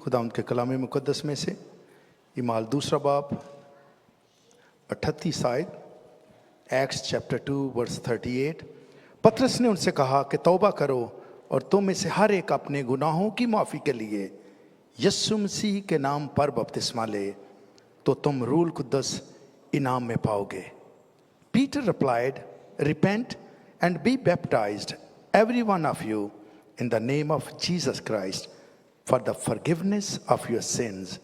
खुदावंद के कलाम मुक़द्दस में से इमाल दूसरा बाब 38 आयत, एक्ट्स चैप्टर 2 वर्स 38। पतरस ने उनसे कहा कि तौबा करो और तुम में से हर एक अपने गुनाहों की माफ़ी के लिए यीशु मसीह के नाम पर बपतिस्मा ले, तो तुम रूल कुद्दस इनाम में पाओगे। Peter replied, repent and be baptized, every one of you, in the name of Jesus Christ, for the forgiveness of your sins,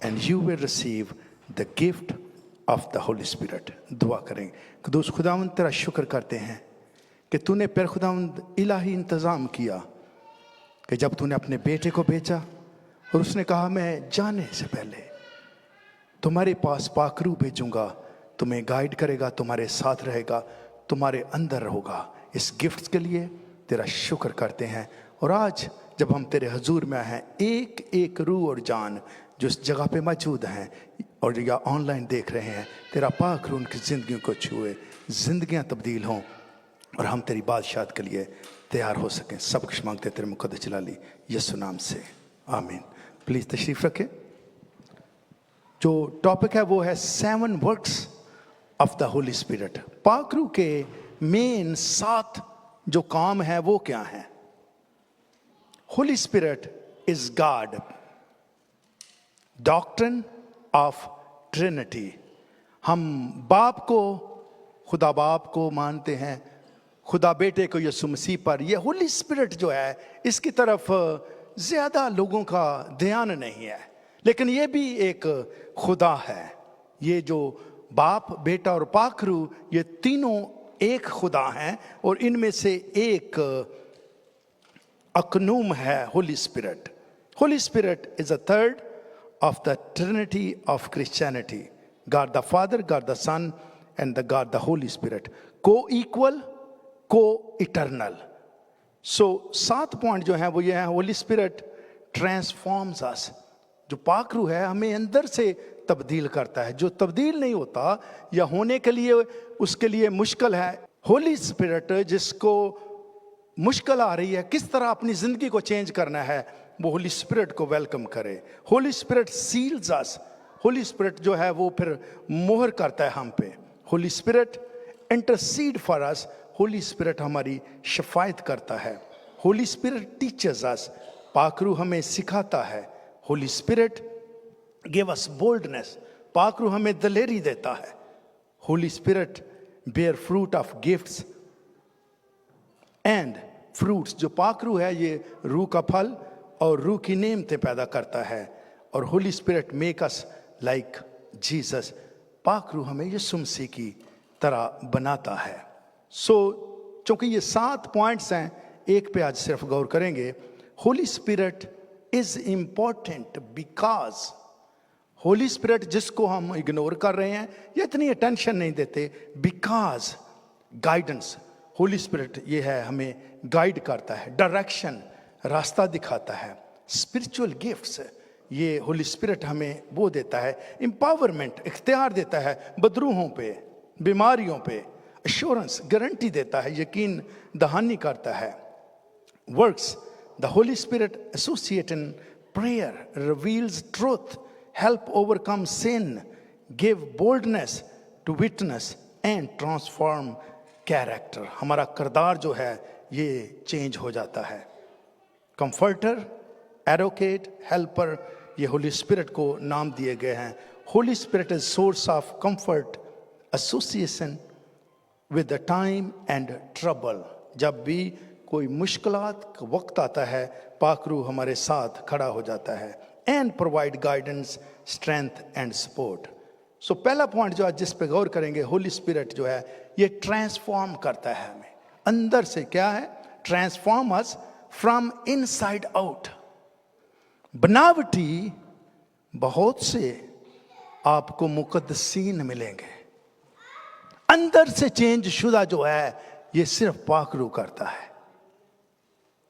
and you will receive the gift of the Holy Spirit. दुआ करेंगे। कुदूस खुदावंद तेरा शुक्र करते हैं कि तूने फिर खुदावंद इलाही इंतज़ाम किया कि जब तूने अपने बेटे को भेजा और उसने कहा मैं जाने से पहले तुम्हारे पास पाकरू भेजूंगा, तुम्हें गाइड करेगा, तुम्हारे साथ रहेगा, तुम्हारे अंदर होगा। इस गिफ्ट के लिए तेरा शुक्र करते हैं। और आज जब हम तेरे हजूर में आए हैं, एक एक रूह और जान जो इस जगह पे मौजूद हैं और या ऑनलाइन देख रहे हैं, तेरा पाक रूह उनकी ज़िंदगियों को छुए, ज़िंदगियाँ तब्दील हों और हम तेरी बादशाहत के लिए तैयार हो सकें। सब कुछ मांगते तेरे मुक़द्दस जलाली यीशु नाम से, आमीन। प्लीज़ तशरीफ़ रखें। जो टॉपिक है वो है 7 works of the Holy spirit. पाक रूह के मेन 7 जो काम है वो क्या है? Holy Spirit is God, doctrine of Trinity. हम बाप को, खुदा बाप को मानते हैं, खुदा बेटे को यीशु मसीह पर। ये होली स्पिरिट जो है इसकी तरफ ज्यादा लोगों का ध्यान नहीं है, लेकिन ये भी एक खुदा है। ये जो बाप, बेटा और पाक रूह, ये तीनों एक खुदा हैं और इनमें से एक अकनूम है Holy Spirit. Holy Spirit is a third of the Trinity of Christianity, God the Father, God the Son and the God the Holy Spirit, coequal, coeternal. So 7 point जो है वो ये है, होली स्पिरिट ट्रांसफॉर्म्स अस। जो पाक रूह है हमें अंदर से तब्दील करता है। जो तब्दील नहीं होता या होने के लिए उसके लिए मुश्किल है, होली स्पिरिट जिसको मुश्किल आ रही है किस तरह अपनी जिंदगी को चेंज करना है, वो होली स्पिरिट को वेलकम करे। Holy Spirit seals us. Holy Spirit जो है वो फिर मोहर करता है हम पे। Holy Spirit intercede for us. Holy Spirit हमारी शफायत करता है। Holy Spirit teachers us. पाक रूह हमें सिखाता है। Holy Spirit give us boldness. पाक रूह हमें दलेरी देता है। Holy Spirit bear fruit of gifts and fruits. जो पाक रूह है ये रूह का फल और रूह की नेमतें पैदा करता है। और Holi spirit make us like Jesus. पाक रूह हमें यीशु मसीह की तरह बनाता है। सो चूंकि ये 7 पॉइंट्स हैं, एक पे आज सिर्फ गौर करेंगे। Holi Spirit is important because Holi spirit जिसको हम इग्नोर कर रहे हैं या इतनी अटेंशन नहीं देते, बिकॉज गाइडेंस। होली स्पिरिट ये है, हमें गाइड करता है, डायरेक्शन, रास्ता दिखाता है। स्पिरिचुअल गिफ्ट्स, ये होली स्पिरिट हमें वो देता है, एम्पावरमेंट, इख्तियार देता है बदरूहों पे, बीमारियों पे, एश्योरेंस, गारंटी देता है, यकीन दहानी करता है। Works, the Holy spirit associate in prayer, reveals truth, help overcome sin, give boldness to witness and transform character। हमारा किरदार जो है ये चेंज हो जाता है। कंफर्टर, एडवोकेट, हेल्पर, ये होली स्पिरिट को नाम दिए गए हैं। Holi Spirit is source of comfort, association with the time and trouble. जब भी कोई मुश्किलात का वक्त आता है, पाक रूह हमारे साथ खड़ा हो जाता है। And provide guidance, strength and support. So पहला पॉइंट जो आज जिस पे गौर करेंगे, होली स्पिरिट जो है ये ट्रांसफॉर्म करता है हमें अंदर से। क्या है? Transform us from inside out. बनावटी बहुत से आपको मुकद्दसीन मिलेंगे, अंदर से चेंज शुदा जो है ये सिर्फ पाक रूह करता है।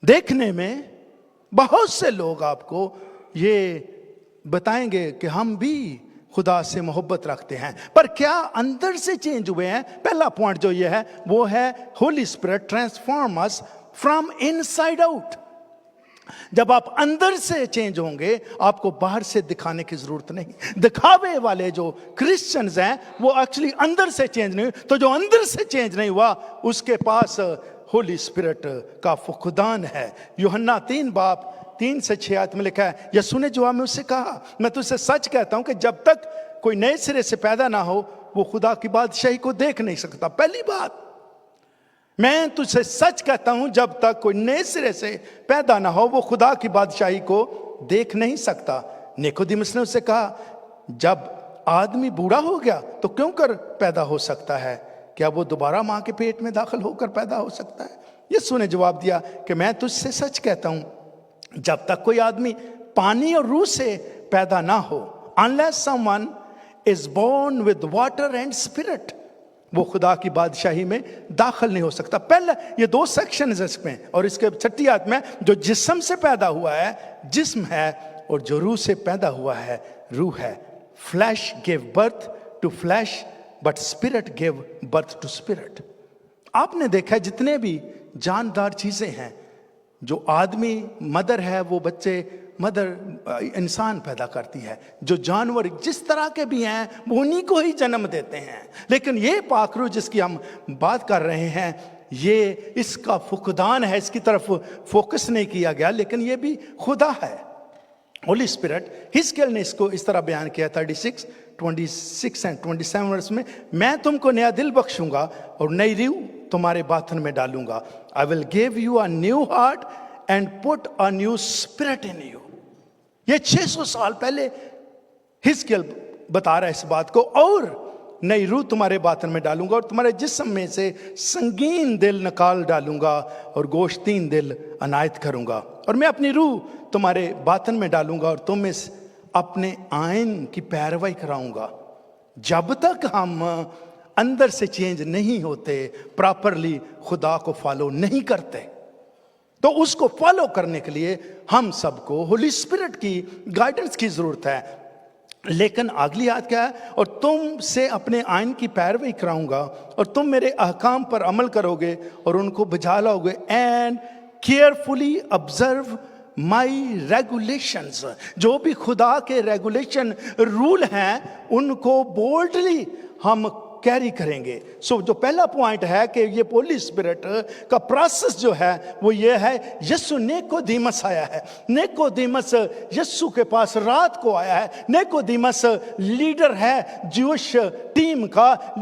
देखने में बहुत से लोग आपको ये बताएंगे कि हम भी खुदा से मोहब्बत रखते हैं, पर क्या अंदर से चेंज हुए हैं? पहला पॉइंट जो ये है वो है Holy spirit transform us from inside out. जब आप अंदर से चेंज होंगे, आपको बाहर से दिखाने की जरूरत नहीं। दिखावे वाले जो क्रिश्चियंस हैं वो एक्चुअली अंदर से चेंज नहीं, तो जो अंदर से चेंज नहीं हुआ उसके पास होली स्पिरिट का फुकदान है। यूहन्ना 3:3-6 में लिखा है, यीशु ने जवाब में उससे कहा, मैं तुझसे सच कहता हूं कि जब तक कोई नए सिरे से पैदा ना हो वो खुदा की बादशाही को देख नहीं सकता। पहली बात, मैं तुझसे सच कहता हूं जब तक कोई नए सिरे से पैदा ना हो वो खुदा की बादशाही को देख नहीं सकता। निकोदेमुस ने उससे कहा, जब आदमी बूढ़ा हो गया तो क्यों कर पैदा हो सकता है? क्या वो दोबारा मां के पेट में दाखिल होकर पैदा हो सकता है? यीशु ने जवाब दिया कि मैं तुझसे सच कहता हूं, जब तक कोई आदमी पानी और रूह से पैदा ना हो, unless someone is born with water and spirit, वो खुदा की बादशाही में दाखिल नहीं हो सकता। पहले ये 2 सेक्शन है इसमें, और इसके 6ठी आयत में, जो जिस्म से पैदा हुआ है जिस्म है, और जो रूह से पैदा हुआ है रूह है। Flesh give birth to flesh but spirit give birth to spirit. आपने देखा है जितने भी जानदार चीजें हैं, जो आदमी मदर है वो बच्चे मदर इंसान पैदा करती है, जो जानवर जिस तरह के भी हैं वो उन्हीं को ही जन्म देते हैं। लेकिन ये पाखरू जिसकी हम बात कर रहे हैं, ये इसका फुकदान है, इसकी तरफ फोकस नहीं किया गया, लेकिन ये भी खुदा है, होली स्पिरिट। हिजकिय्याह ने इसको इस तरह बयान किया 36, 26 और 27 वर्ष में, मैं तुमको नया दिल बख्शूंगा और नई रूह तुम्हारे बातन में डालूंगा। I will give you a new heart and put a new spirit in you. ये 600 साल पहले हिजकिय्याह बता रहा है इस बात को। और नई रूह तुम्हारे बातन में डालूंगा और तुम्हारे जिस्म में से संगीन दिल निकाल डालूंगा और गोश्तीन दिल अनायत करूंगा, और मैं अपनी रूह तुम्हारे बातन में डालूंगा और तुम इस अपने आइन की पैरवाई कराऊंगा। जब तक हम अंदर से चेंज नहीं होते, प्रॉपरली खुदा को फॉलो नहीं करते, तो उसको फॉलो करने के लिए हम सबको होली स्पिरिट की गाइडेंस की जरूरत है। लेकिन अगली बात क्या है? और तुम से अपने आइन की पैरवी कराऊंगा और तुम मेरे अहकाम पर अमल करोगे और उनको बजा लाओगे। And carefully observe my regulations. जो भी खुदा के रेगुलेशन रूल हैं उनको बोल्डली हम कैरी करेंगे। सो जो पहला पॉइंट है कि ये होली स्पिरिट का प्रोसेस जो है वो ये है, यीशु निकोदेमस आया है। निकोदेमस यीशु के पास रात को आया है। निकोदेमस लीडर है ज्यूइश टीम का।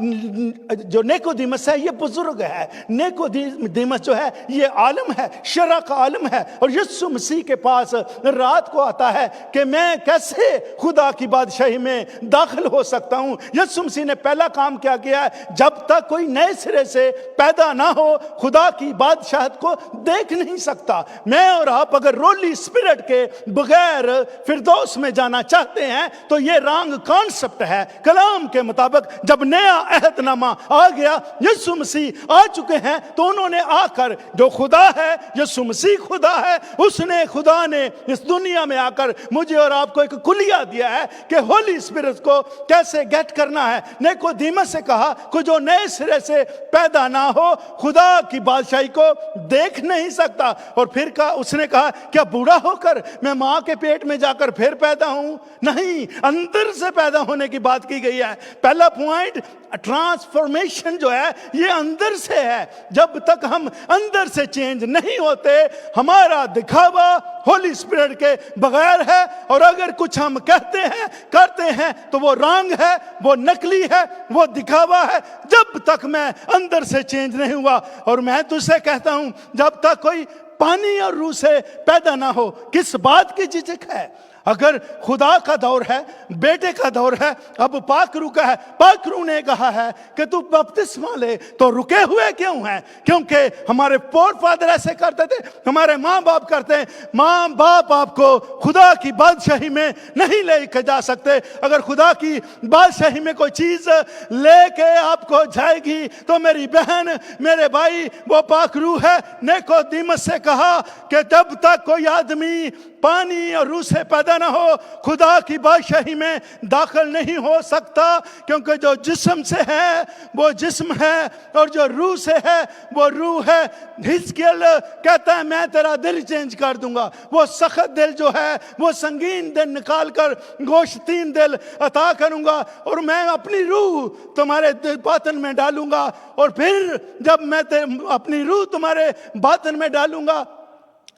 जो निकोदेमस है ये बुजुर्ग है। निकोदेमस जो है ये आलम है, शरा का आलम है, और यीशु मसीह के पास रात को आता है कि मैं कैसे खुदा की बादशाही में दाखिल हो सकता हूं। यीशु मसीह ने पहला काम किया है, जब तक कोई नए सिरे से पैदा ना हो खुदा की बादशाहत को देख नहीं सकता। मैं और आप अगर होली स्पिरिट के बगैर फिरदौस में जाना चाहते हैं तो यह रॉन्ग कॉन्सेप्ट है। कलाम के मुताबिक जब नया अहदनामा आ गया, यीशु मसीह आ चुके हैं, तो उन्होंने आकर, जो खुदा है, यीशु मसीह खुदा है, उसने खुदा ने इस दुनिया में आकर मुझे और आपको एक कुलिया दिया है कि होली स्पिरिट को कैसे गेट करना है। निकोदेमस से कहा कि जो नए सिरे से पैदा ना हो खुदा की बादशाही को देख नहीं सकता। और फिर कहा, उसने कहा क्या बूढ़ा होकर मैं मां के पेट में जाकर फिर पैदा हूं? नहीं, अंदर से पैदा होने की बात की गई है। पहला पॉइंट, ट्रांसफॉर्मेशन जो है ये अंदर से है। जब तक हम अंदर से चेंज नहीं होते हमारा दिखावा होली स्पिरिट के बगैर है, और अगर कुछ हम कहते हैं करते हैं तो वो रॉन्ग है, वो नकली है, वो दिखावा है। जब तक मैं अंदर से चेंज नहीं हुआ, और मैं तुझसे कहता हूं जब तक कोई पानी और रूह से पैदा ना हो, किस बात की झिझक है? अगर खुदा का दौर है, बेटे का दौर है, अब पाकरू का है, पाकरू ने कहा है कि तू बपतिस्मा ले, तो रुके हुए क्यों हैं? क्योंकि हमारे फोरफादर ऐसे करते थे, हमारे माँ बाप करते हैं। माँ बाप आपको खुदा की बादशाही में नहीं लेके जा सकते। अगर खुदा की बादशाही में कोई चीज लेके आपको जाएगी तो मेरी बहन, मेरे भाई, वो पाकरू है। निकोदेमस से कहा कि जब तक कोई आदमी पानी और रूह से पैदा ना हो खुदा की बादशाही में दाखिल नहीं हो सकता, क्योंकि जो जिस्म से है वो जिस्म है और जो रूह से है वो रूह है। हिजकिय्याह कहता है मैं तेरा दिल चेंज कर दूंगा, वो सख्त दिल जो है वो संगीन दिल निकाल कर गोश्तीन दिल अता करूंगा और मैं अपनी रूह तुम्हारे बातन में डालूंगा। और फिर जब मैं अपनी रूह तुम्हारे बातन में डालूंगा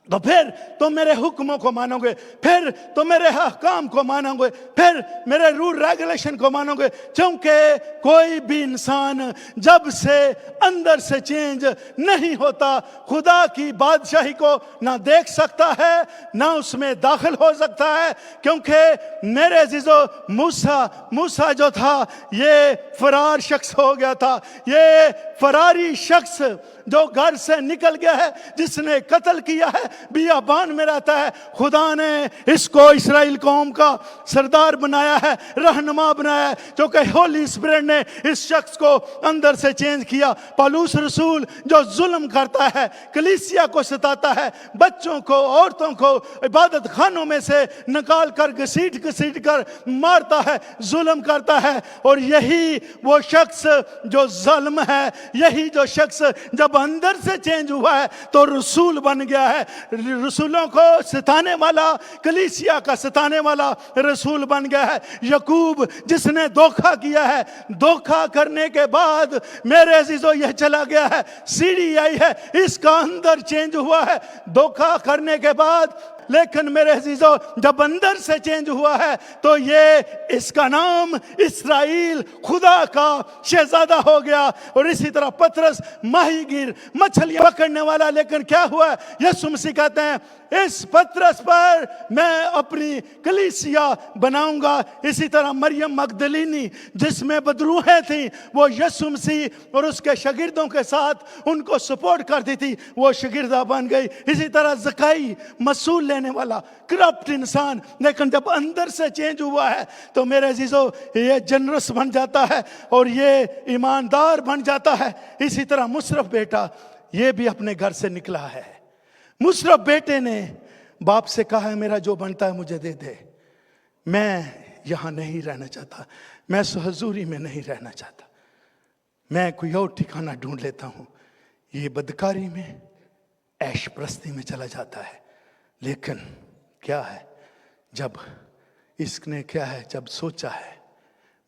तो फिर तुम मेरे हुक्मों को मानोगे, फिर तुम मेरे अहकाम को मानोगे, फिर मेरे रूल रेगुलेशन को मानोगे। क्योंकि कोई भी इंसान जब से अंदर से चेंज नहीं होता खुदा की बादशाही को ना देख सकता है ना उसमें दाखिल हो सकता है। क्योंकि मेरे अजीजों मूसा जो था ये फरार शख्स हो गया था, ये फरारी शख्स जो घर से निकल गया है, जिसने कत्ल किया है, बियाबान में रहता है। खुदा ने इसको इस्राएल कौम का सरदार बनाया है, रहनुमा बनाया है, क्योंकि होली स्पिरिट ने इस शख्स को अंदर से चेंज किया। पौलुस रसूल जो जुल्म करता है, कलीसिया को सताता है, बच्चों को औरतों को इबादत खानों में से निकाल कर घसीट कर मारता है, जुल्म करता है। और यही वो शख्स जो जालिम है, यही जो शख्स जब अंदर से चेंज हुआ है तो रसूल बन गया है, रसूलों को सताने वाला, कलीसिया का सताने वाला रसूल बन गया है। यकूब जिसने धोखा किया है, धोखा करने के बाद मेरे अजीजों यह चला गया है, सीढ़ी आई है, इसका अंदर चेंज हुआ है धोखा करने के बाद। लेकिन मेरे अजीजों जब अंदर से चेंज हुआ है तो ये इसका नाम इस्राएल खुदा का शहजादा हो गया। और इसी तरह पतरस माहीगीर, मछलियां पकड़ने वाला, लेकिन क्या हुआ, यीशु मसीह कहते हैं इस पतरस पर मैं अपनी कलीसिया बनाऊंगा। इसी तरह मरियम मगदलीनी जिसमें बदरूहें थी, वो यीशु मसीह और उसके शागिर्दों के साथ उनको सपोर्ट करती थी, वो शागिर्दा बन गई। इसी तरह ज़काई मसूल लेने वाला करप्ट इंसान, लेकिन जब अंदर से चेंज हुआ है तो मेरे अजीजों ये जनरस बन जाता है और ये ईमानदार बन जाता है। इसी तरह मुशर्रफ बेटा ये भी अपने घर से निकला है। मुशर्रफ बेटे ने बाप से कहा है मेरा जो बनता है मुझे दे दे, मैं यहां नहीं रहना चाहता, मैं हजूरी में नहीं रहना चाहता, मैं कोई और ठिकाना ढूंढ लेता हूं। ये बदकारी में, ऐश प्रस्ती में चला जाता है। लेकिन क्या है, जब इसने क्या है, जब सोचा है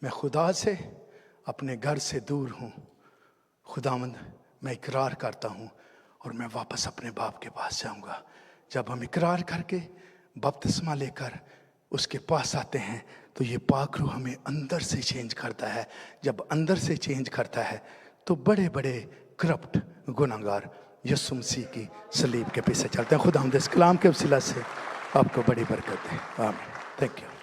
मैं खुदा से अपने घर से दूर हूं, खुदावंद मैं इकरार करता हूं और मैं वापस अपने बाप के पास जाऊंगा। जब हम इकरार करके बपतिस्मा लेकर उसके पास आते हैं तो ये पाक रूह हमें अंदर से चेंज करता है। जब अंदर से चेंज करता है तो बड़े बड़े करप्ट गुनाहगार यीशु मसीह की सलीब के पीछे चलते हैं। खुदा हम इस कलाम के वसीला से आपको बड़ी बरकत दे। आमीन। Thank you.